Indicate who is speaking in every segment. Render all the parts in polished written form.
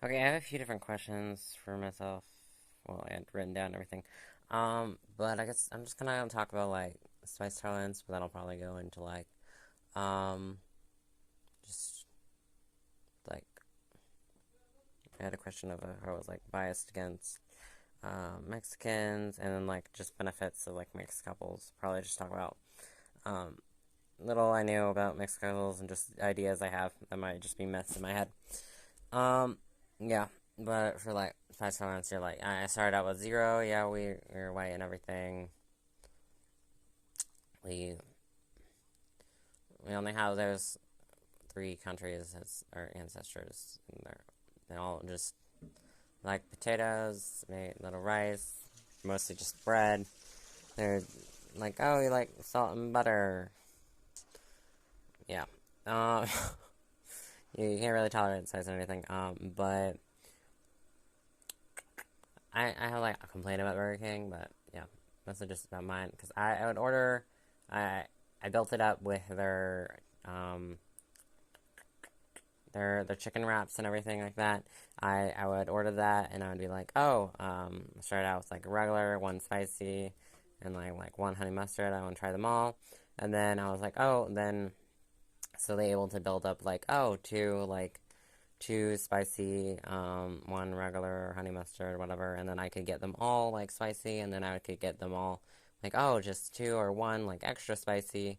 Speaker 1: Okay, I have a few different questions for myself. Well, I had written down everything. But I guess I'm just gonna talk about like spice tolerance, but then I'll probably go into like, um, just like I had a question of how I was like biased against Mexicans, and then like just benefits of like mixed couples. Probably just talk about um little I knew about mixed couples and just ideas I have that might just be myths in my head. Um, yeah, but for like spice tolerance, you're like I started out with zero. Yeah, we're white and everything. We we only have those three countries as our ancestors, and they all just like potatoes, made little rice, mostly just bread. They're like, oh, you like salt and butter. Yeah. Um, you can't really tolerate spice or anything. But I have like a complaint about Burger King, but yeah, mostly just about mine because I would order. I I built it up with um their chicken wraps and everything like that. I would order that and I would be like, oh, start out with like a regular, one spicy, and like one honey mustard. I want to try them all, and then I was like, oh, then so they able to build up like, oh, two spicy, one regular honey mustard, whatever, and then I could get them all like spicy, and then I could get them all like, oh, just two or one like extra spicy,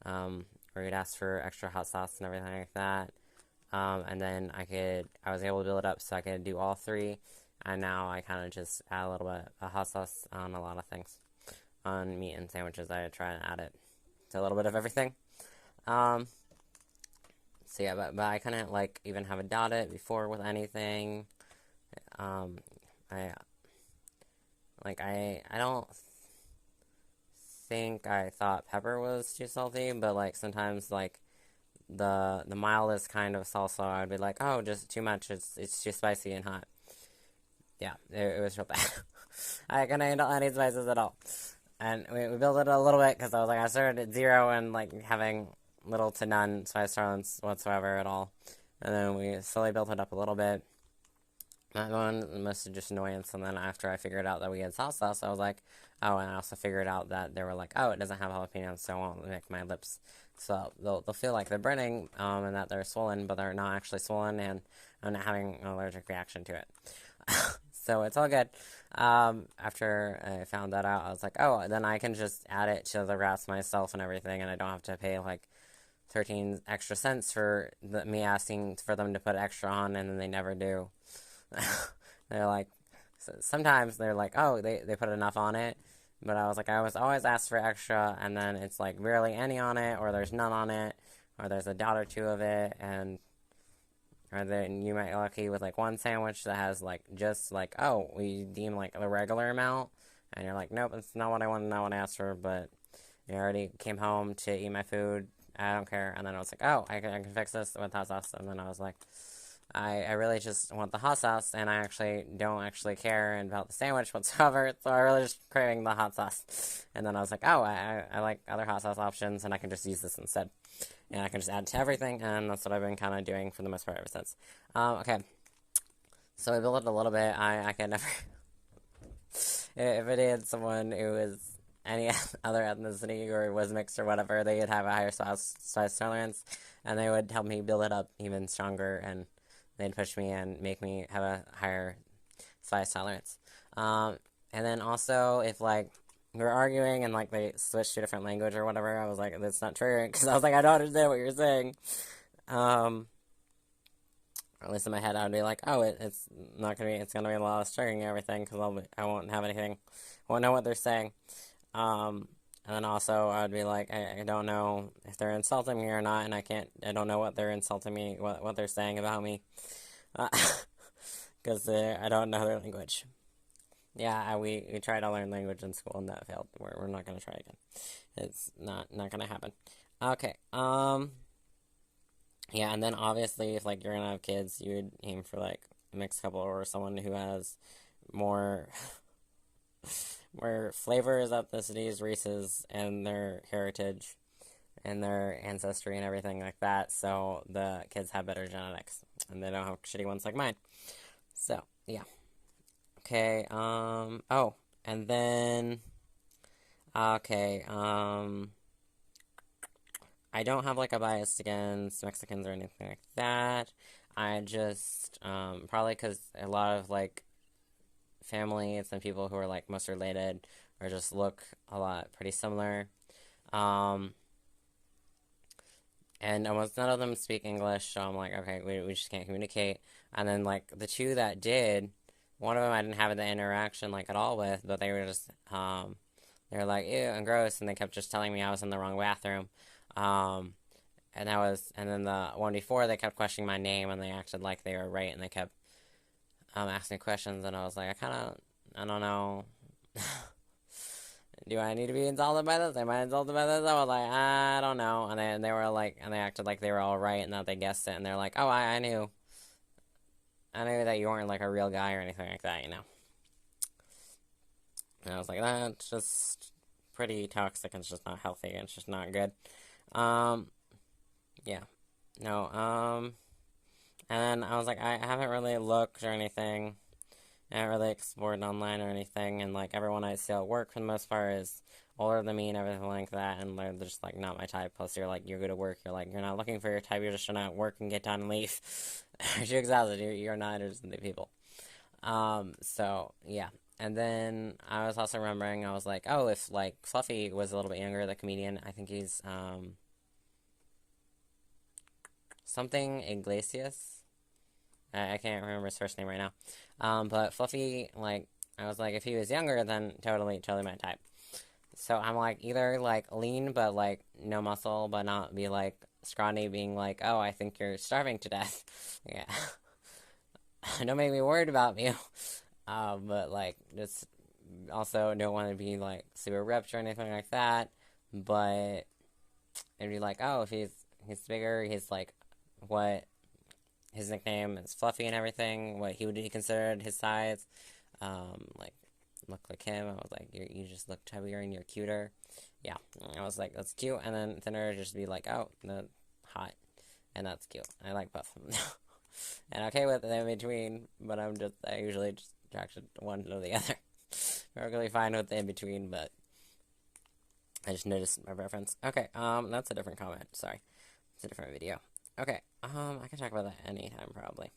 Speaker 1: or you'd ask for extra hot sauce and everything like that. And then I was able to build it up so I could do all three, and now I kind of just add a little bit of hot sauce on a lot of things. On meat and sandwiches, I try and add it to a little bit of everything. Um, so yeah, but I couldn't like even have a dot it before with anything. Um, I I don't think I thought pepper was too salty, but like sometimes like the mildest kind of salsa, I'd be like, oh, just too much. It's too spicy and hot. Yeah, it was real bad. I couldn't handle any spices at all, and we built it a little bit because I was like I started at zero and like having little to none spice tolerance whatsoever at all, and then we slowly built it up a little bit. Not going mostly just annoyance, and then after I figured out that we had salsa, so I was like, oh, and I also figured out that they were like, oh, it doesn't have jalapenos, so I won't make my lips. So they'll feel like they're burning, and that they're swollen, but they're not actually swollen, and I'm not having an allergic reaction to it. So it's all good. After I found that out, I was like, oh, then I can just add it to the wraps myself and everything, and I don't have to pay like 13 extra cents for me asking for them to put extra on, and then they never do. They're like, sometimes they're like, oh, they put enough on it. But I was like, I was always asked for extra, and then it's like barely any on it, or there's none on it, or there's a dot or two of it, and or then you might be lucky with like one sandwich that has like just like, oh, we deem like the regular amount, and you're like, nope, it's not what I wanted, not what I asked for, but you already came home to eat my food. I don't care. And then I was like, oh, I can fix this with hot sauce. And then I was like, I really just want the hot sauce, and I actually don't actually care about the sandwich whatsoever, so I really just craving the hot sauce. And then I was like, oh, I like other hot sauce options, and I can just use this instead. And I can just add it to everything, and that's what I've been kind of doing for the most part ever since. Okay, so I built it a little bit. I can never... if it had someone who was any other ethnicity or was mixed or whatever, they would have a higher spice tolerance, and they would help me build it up even stronger, and they'd push me and make me have a higher spice tolerance. And then also, if like we were arguing and like they switched to a different language or whatever, I was like, that's not triggering because I was like, I don't understand what you're saying. Um, or at least in my head, I would be like, oh, it's not gonna be, it's gonna be a lot of triggering and everything because I won't have anything, I won't know what they're saying. And then also, I would be like, I don't know if they're insulting me or not, and I don't know what they're insulting me, what they're saying about me, because I don't know their language. Yeah, we tried to learn language in school and that failed. We're not gonna try again. It's not gonna happen. Okay. Yeah, and then obviously, if like you're gonna have kids, you would aim for like a mixed couple or someone who has more more flavors, ethnicities, races, and their heritage and their ancestry and everything like that. So the kids have better genetics and they don't have shitty ones like mine. So, yeah. Okay, oh, and then, okay, I don't have, like, a bias against Mexicans or anything like that. I just, probably because a lot of, like, families and people who are, like, most related or just look a lot pretty similar. Um, and almost none of them speak English, so I'm like, okay, we just can't communicate. And then, like, the two that did, one of them I didn't have the interaction, like, at all with, but they were just, they were like, ew, and gross, and they kept just telling me I was in the wrong bathroom. Um, and then the one before, they kept questioning my name, and they acted like they were right, and they kept, asking questions, and I was like, I don't know. Do I need to be insulted by this? Am I insulted by this? I was like, I don't know. And they were like, and they acted like they were all right and that they guessed it. And they're like, oh, I knew. I knew that you weren't like a real guy or anything like that, you know. And I was like, that's just pretty toxic and it's just not healthy and it's just not good. Um, yeah. No, and then I was like, I haven't really looked or anything. I haven't really explored online or anything, and like everyone I see at work for the most part is older than me and everything like that, and they're just like not my type. Plus, you're good at work. You're like you're not looking for your type. You're just trying to work and get done and leave. You're exhausted. You're not interested in people. So yeah. And then I was also remembering I was like, oh, if like Fluffy was a little bit younger, the comedian, I think he's something Iglesias. I can't remember his first name right now. But Fluffy, like, I was like, if he was younger, then totally my type. So I'm like, either, like, lean, but, like, no muscle, but not be, like, scrawny, being like, oh, I think you're starving to death. Yeah. Don't make me worried about you. But, like, just also don't want to be, like, super ripped or anything like that. But it'd be like, oh, if he's bigger, he's, like, what his nickname is Fluffy and everything, what he would be considered his size, like, look like him. I was like, you just look chubbier and you're cuter. Yeah, I was like, that's cute. And then thinner just be like, oh, no, hot, and that's cute. I like both of them. And okay with the in between, but I usually just attracted one to the other. Perfectly fine with the in between, but I just noticed my preference. Okay, that's a different comment. Sorry, it's a different video. Okay, I can talk about that anytime, probably.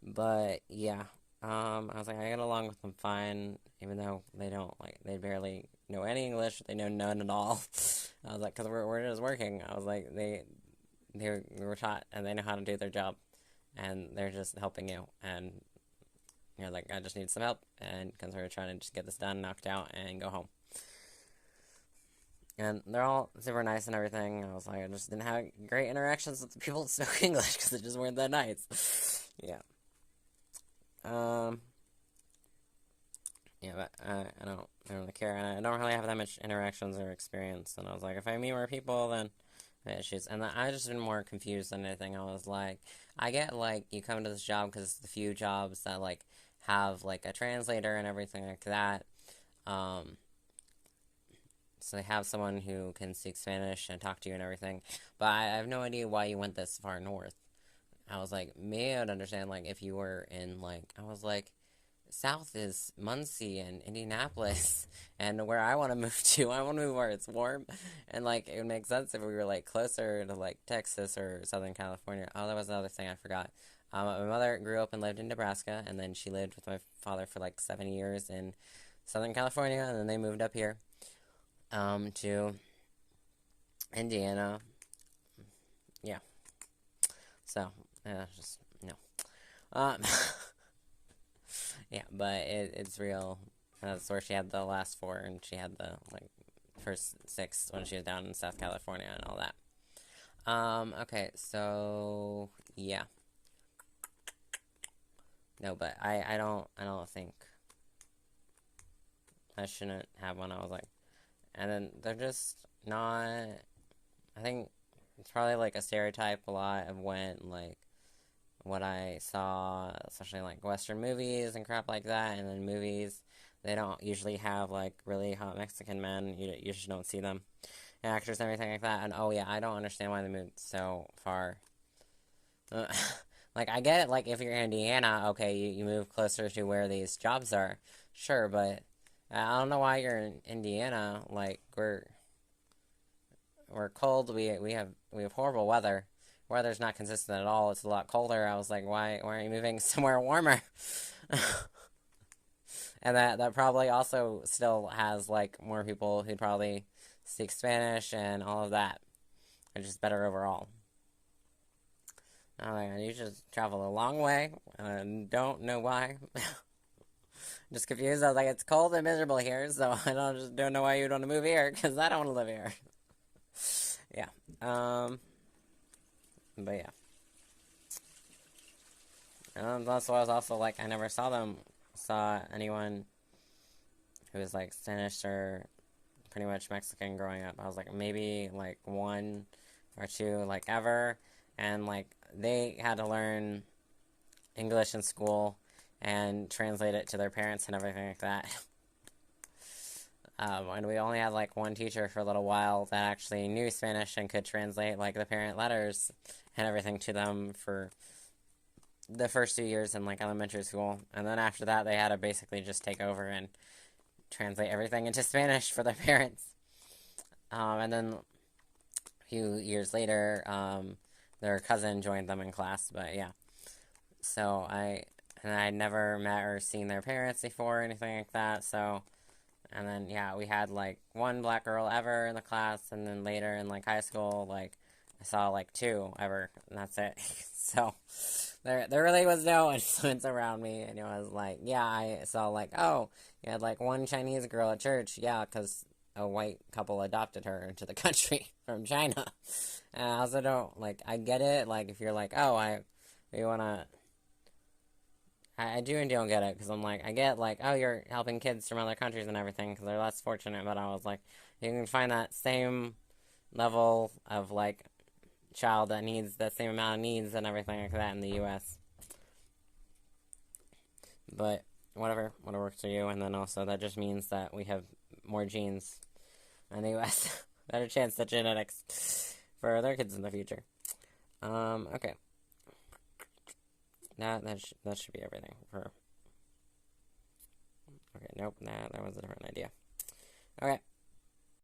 Speaker 1: But, yeah, I was like, I get along with them fine, even though they barely know any English, they know none at all. I was like, because we're just working. I was like, they were taught, and they know how to do their job, and they're just helping you, and you're like, I just need some help, and because we're trying to just get this done, knocked out, and go home. And they're all super nice and everything. I was like, I just didn't have great interactions with the people that spoke English because they just weren't that nice. Yeah. Yeah, but I don't really care, and I don't really have that much interactions or experience. And I was like, if I meet more people, then I have issues. And I just been more confused than anything. I was like, I get like you come to this job because it's the few jobs that like have like a translator and everything like that. So they have someone who can speak Spanish and talk to you and everything. But I have no idea why you went this far north. I was like, maybe I would understand, like, if you were in, like, I was like, south is Muncie and Indianapolis, and where I want to move to, I want to move where it's warm, and, like, it would make sense if we were, like, closer to, like, Texas or Southern California. Oh, that was another thing I forgot. My mother grew up and lived in Nebraska, and then she lived with my father for, like, 7 years in Southern California, and then they moved up here, to Indiana. Yeah. So, just, no. Yeah, but it's real. That's where she had the last 4, and she had the, like, first 6 when she was down in South California and all that. Okay, so, yeah. No, but I don't think I shouldn't have one. I was like, and then they're just not, I think it's probably, like, a stereotype a lot of when, like, what I saw, especially, like, Western movies and crap like that, and then movies, they don't usually have, like, really hot Mexican men. You just don't see them. And actors and everything like that, and, oh, yeah, I don't understand why they moved so far. Like, Like, I get it, like, if you're in Indiana, okay, you move closer to where these jobs are. Sure, but I don't know why you're in Indiana. Like, we're cold. We have horrible weather. Weather's not consistent at all. It's a lot colder. I was like, why aren't you moving somewhere warmer? And that probably also still has like more people who probably speak Spanish and all of that. It's just better overall. I'm like, you just travel a long way and don't know why. Just confused. I was like, it's cold and miserable here, so don't know why you'd want to move here because I don't want to live here. Yeah. But yeah. That's why I was also like, I never saw anyone who was like Spanish or pretty much Mexican growing up. I was like, maybe like one or two like ever, and like they had to learn English in school and translate it to their parents and everything like that. And we only had like one teacher for a little while that actually knew Spanish and could translate like the parent letters and everything to them for the first 2 years in like elementary school. And then after that, they had to basically just take over and translate everything into Spanish for their parents. And then a few years later, their cousin joined them in class. But yeah, so I'd never met or seen their parents before or anything like that. So, and then yeah, we had like one black girl ever in the class, and then later in like high school, like I saw like two ever, and that's it. So there really was no influence around me, and it was like, yeah, I saw like, oh, you had like one Chinese girl at church, yeah, because a white couple adopted her into the country from China. And I also don't like, I get it, like if you're like, oh, we wanna. I do and don't get it, because I'm like, I get, like, oh, you're helping kids from other countries and everything, because they're less fortunate, but I was like, you can find that same level of, like, child that needs that same amount of needs and everything like that in the U.S. But, whatever works for you, and then also that just means that we have more genes in the U.S. Better chance at genetics for their kids in the future. Okay. That should be everything for. Okay, nope, that was a different idea. Okay.